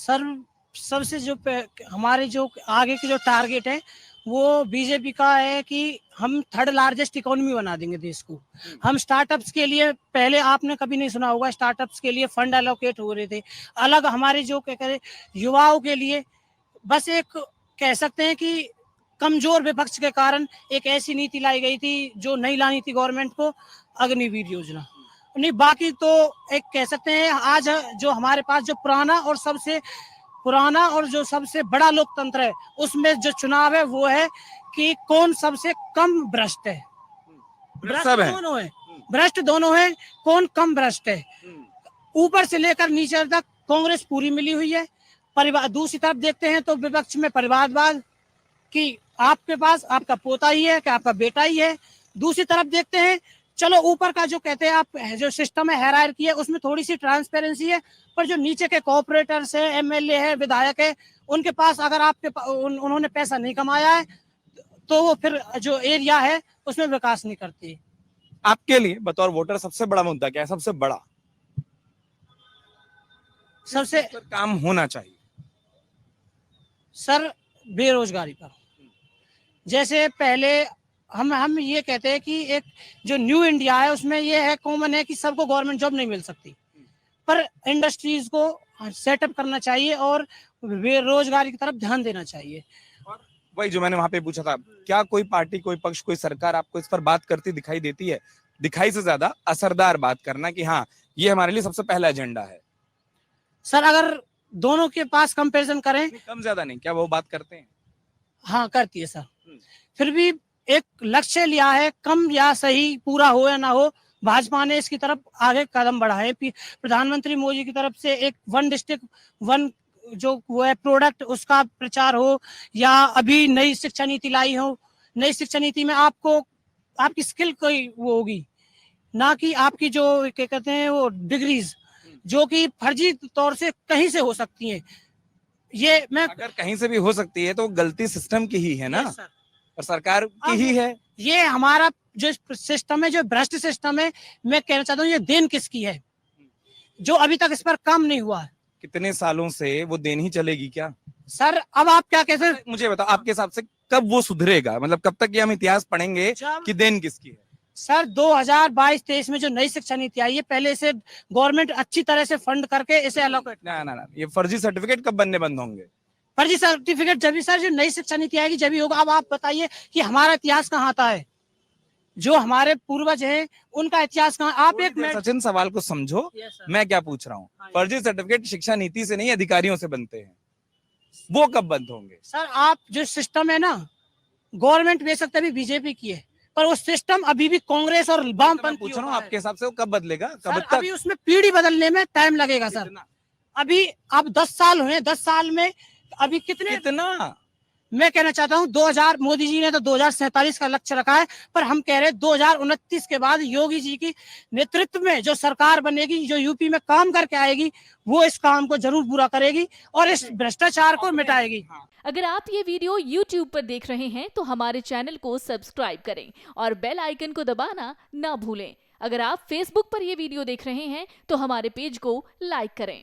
Sir सबसे जो हमारे जो आगे की जो टारगेट है वो बीजेपी का है कि हम थर्ड लार्जेस्ट इकोनॉमी बना देंगे देश को। हम स्टार्टअप्स के लिए, पहले आपने कभी नहीं सुना होगा, स्टार्टअप्स के लिए फंड एलोकेट हो रहे थे अलग, हमारे जो क्या करें युवाओं के लिए। बस एक कह सकते हैं कि कमजोर विपक्ष के कारण एक ऐसी नीति लाई गई थी जो नहीं लानी थी गवर्नमेंट को, अग्निवीर योजना। नहीं, बाकी तो एक कह सकते हैं आज जो हमारे पास जो पुराना और जो सबसे बड़ा लोकतंत्र है उसमें जो चुनाव है वो है कि कौन सबसे कम भ्रष्ट है। भ्रष्ट दोनों है, भ्रष्ट दोनों है, कौन कम भ्रष्ट है। ऊपर से लेकर नीचे तक कांग्रेस पूरी मिली हुई है। परिवार दूसरी तरफ देखते हैं तो विपक्ष में परिवारवाद कि आपके पास आपका पोता ही है कि आपका बेटा ही है। दूसरी तरफ देखते हैं, चलो ऊपर का जो कहते हैं आप जो सिस्टम है हायरार्की है उसमें थोड़ी सी ट्रांसपेरेंसी है, पर जो नीचे के कॉर्पोरेटर्स है, एमएलए है, विधायक है, उनके पास अगर उन्होंने पैसा नहीं कमाया है तो वो फिर जो एरिया है उसमें विकास नहीं करती। आपके लिए बतौर वोटर सबसे बड़ा मुद्दा क्या है? सबसे बड़ा सबसे काम होना चाहिए सर बेरोजगारी पर। जैसे पहले हम ये कहते हैं कि एक जो न्यू इंडिया है उसमें ये है, कॉमन है कि सबको गवर्नमेंट जॉब नहीं मिल सकती, पर इंडस्ट्रीज को सेटअप करना चाहिए और बेरोजगारी की तरफ ध्यान देना चाहिए। और वही जो मैंने वहां पे पूछा था, क्या कोई पार्टी, कोई पक्ष, कोई सरकार आपको इस पर बात करती दिखाई देती है? दिखाई से ज्यादा असरदार बात करना कि हाँ ये हमारे लिए सबसे पहला एजेंडा है। सर अगर दोनों के पास कंपैरिजन करें, कम ज्यादा नहीं, क्या वो बात करते हैं? हाँ करती है सर। फिर भी एक लक्ष्य लिया है, कम या सही पूरा हो या ना हो, भाजपा ने इसकी तरफ आगे कदम बढ़ाए। प्रधानमंत्री मोदी की तरफ से एक वन डिस्ट्रिक्ट वन जो वो है प्रोडक्ट उसका प्रचार हो, या अभी नई शिक्षा नीति लाई हो। नई शिक्षा नीति में आपको आपकी स्किल कोई वो होगी, ना कि आपकी जो क्या कहते हैं वो डिग्रीज जो कि फर्जी तौर से कहीं से हो सकती हैं। ये मैं अगर कहीं से भी हो सकती है तो गलती सिस्टम की ही है ना, और सरकार की ही है। ये हमारा जो सिस्टम है, जो भ्रष्ट सिस्टम है, मैं कहना चाहता हूँ ये देन किसकी है जो अभी तक इस पर काम नहीं हुआ है। कितने सालों से वो देन ही चलेगी क्या? सर अब आप क्या कहते हैं, मुझे बताओ, आपके हिसाब से कब वो सुधरेगा? मतलब कब तक ये हम इतिहास पढ़ेंगे कि देन किसकी है? सर 2022-23 में जो नई शिक्षा नीति आई है, पहले से गवर्नमेंट अच्छी तरह से फंड करके इसे एलोकेट। ना, ये फर्जी सर्टिफिकेट कब बनने बंद होंगे? फर्जी सर्टिफिकेट जब भी सर जो नई शिक्षा नीति आएगी जब भी होगा। अब आप बताइए कि हमारा इतिहास कहाँ आता है, जो हमारे पूर्वज हैं उनका इतिहास कहाँ। आप एक सचिन सवाल को समझो, मैं क्या पूछ रहा हूँ। फर्जी सर्टिफिकेट शिक्षा नीति से नहीं, अधिकारियों से बनते हैं, वो कब बंद होंगे? सर आप जो सिस्टम है ना, गवर्नमेंट बेशक अभी बीजेपी की है, पर वो सिस्टम अभी भी कांग्रेस और वामपंथी पूछ रहा हूँ, आपके हिसाब से वो कब बदलेगा? कब तक? अभी उसमें पीढ़ी बदलने में टाइम लगेगा सर। अभी अब 10 साल हुए, 10 साल में अभी कितना मैं कहना चाहता हूँ 2000 मोदी जी ने तो 2047 का लक्ष्य रखा है, पर हम कह रहे हैं 2029 के बाद योगी जी की नेतृत्व में जो सरकार बनेगी, जो यूपी में काम करके आएगी, वो इस काम को जरूर पूरा करेगी और इस भ्रष्टाचार को मिटाएगी। अगर आप ये वीडियो YouTube पर देख रहे हैं तो हमारे चैनल को सब्सक्राइब करें और बेल आइकन को दबाना ना भूलें। अगर आप Facebook पर ये वीडियो देख रहे हैं तो हमारे पेज को लाइक करें।